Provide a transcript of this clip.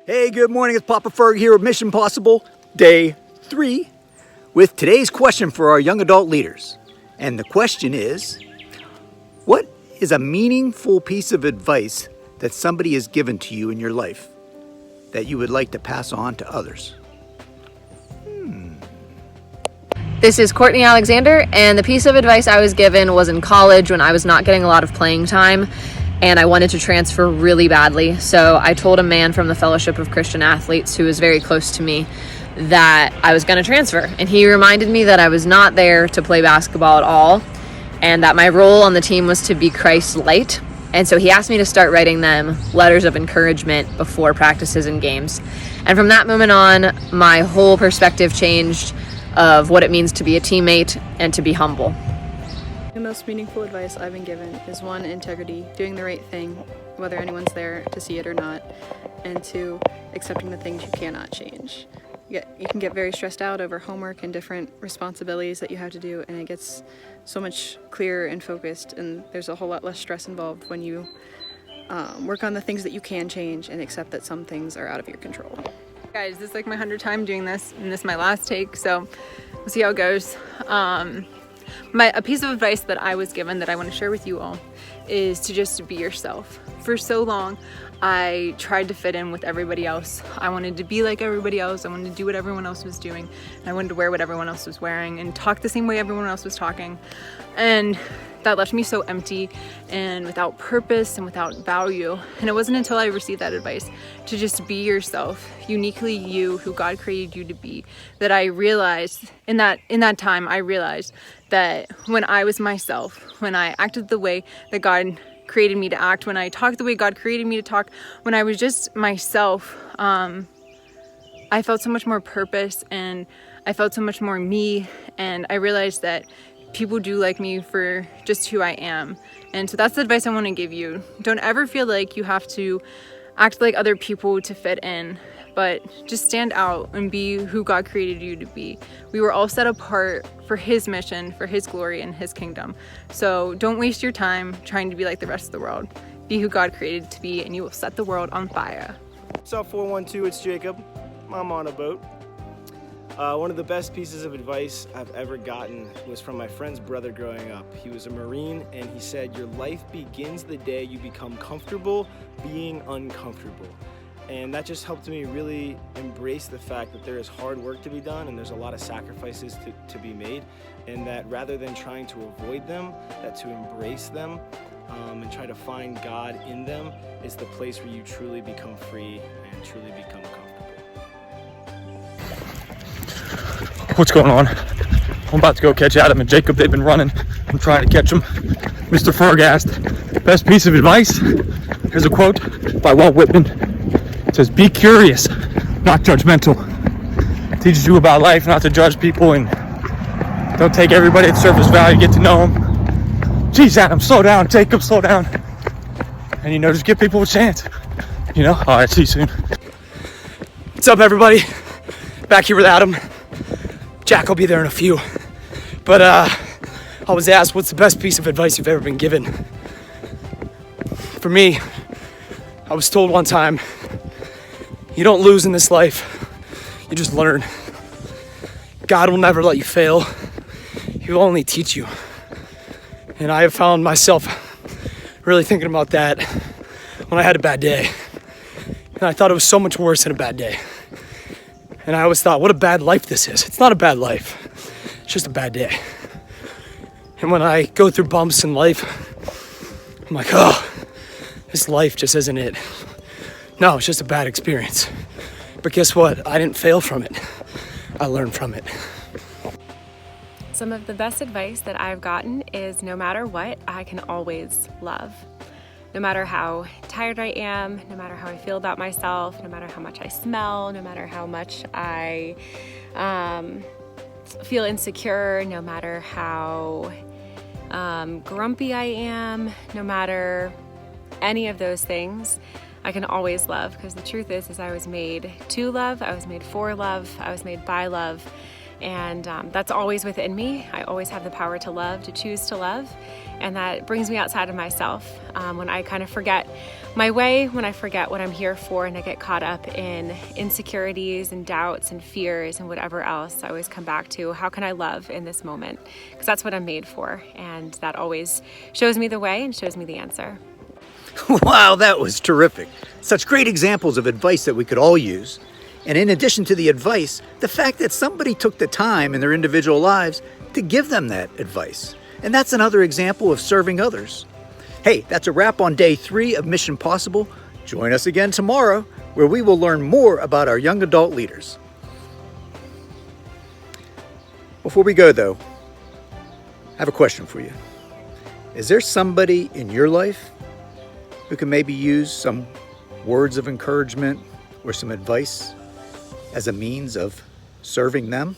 Hey, good morning. It's Papa Ferg here with Mission Possible, Day 3, with today's question for our young adult leaders. And the question is, what is a meaningful piece of advice that somebody has given to you in your life that you would like to pass on to others? This is Courtney Alexander, and the piece of advice I was given was in college when I was not getting a lot of playing time and I wanted to transfer really badly. So I told a man from the Fellowship of Christian Athletes who was very close to me that I was going to transfer. And he reminded me that I was not there to play basketball at all and that my role on the team was to be Christ light. And so he asked me to start writing them letters of encouragement before practices and games. And from that moment on, my whole perspective changed of what it means to be a teammate and to be humble. The most meaningful advice I've been given is 1, integrity, doing the right thing, whether anyone's there to see it or not, and 2, accepting the things you cannot change. You can get very stressed out over homework and different responsibilities that you have to do, and it gets so much clearer and focused, and there's a whole lot less stress involved when you work on the things that you can change and accept that some things are out of your control. Guys, this is like my 100th time doing this, and this is my last take, so we'll see how it goes. A piece of advice that I was given that I want to share with you all is to just be yourself. For so long, I tried to fit in with everybody else. I wanted to be like everybody else. I wanted to do what everyone else was doing. And I wanted to wear what everyone else was wearing and talk the same way everyone else was talking. And that left me so empty and without purpose and without value. And it wasn't until I received that advice to just be yourself, uniquely you, who God created you to be, that I realized in that time, I realized that when I was myself, when I acted the way that God created me to act, when I talked the way God created me to talk, when I was just myself, I felt so much more purpose and I felt so much more me. And I realized that people do like me for just who I am. And so that's the advice I want to give you. Don't ever feel like you have to act like other people to fit in, but just stand out and be who God created you to be. We were all set apart for His mission, for His glory and His kingdom. So don't waste your time trying to be like the rest of the world. Be who God created to be and you will set the world on fire. What's up, 412? It's Jacob. I'm on a boat. One of the best pieces of advice I've ever gotten was from my friend's brother growing up. He was a Marine, and he said, your life begins the day you become comfortable being uncomfortable. And that just helped me really embrace the fact that there is hard work to be done and there's a lot of sacrifices to be made, and that rather than trying to avoid them, that to embrace them and try to find God in them is the place where you truly become free and truly become comfortable. What's going on? I'm about to go catch Adam and Jacob. They've been running. I'm trying to catch them. Mr. Ferg asked, best piece of advice? Here's a quote by Walt Whitman. It says, be curious, not judgmental. It teaches you about life, not to judge people, and don't take everybody at surface value, get to know them. Jeez, Adam, slow down. Jacob, slow down. And, just give people a chance. All right, see you soon. What's up, everybody? Back here with Adam. Jack will be there in a few. But I was asked, what's the best piece of advice you've ever been given? For me, I was told one time, you don't lose in this life, you just learn. God will never let you fail. He will only teach you. And I have found myself really thinking about that when I had a bad day. And I thought it was so much worse than a bad day. And I always thought, what a bad life this is. It's not a bad life. It's just a bad day. And when I go through bumps in life, I'm like, oh, this life just isn't it. No, it's just a bad experience. But guess what? I didn't fail from it. I learned from it. Some of the best advice that I've gotten is no matter what, I can always love. No matter how tired I am, no matter how I feel about myself, no matter how much I smell, no matter how much I feel insecure, no matter how grumpy I am, no matter any of those things, I can always love, because the truth is I was made to love, I was made for love, I was made by love, And that's always within me. I always have the power to love, to choose to love. And that brings me outside of myself. When I kind of forget my way, when I forget what I'm here for, and I get caught up in insecurities and doubts and fears and whatever else, I always come back to how can I love in this moment? Because that's what I'm made for. And that always shows me the way and shows me the answer. Wow, that was terrific. Such great examples of advice that we could all use. And in addition to the advice, the fact that somebody took the time in their individual lives to give them that advice. And that's another example of serving others. Hey, that's a wrap on day 3 of Mission Possible. Join us again tomorrow, where we will learn more about our young adult leaders. Before we go though, I have a question for you. Is there somebody in your life who can maybe use some words of encouragement or some advice as a means of serving them?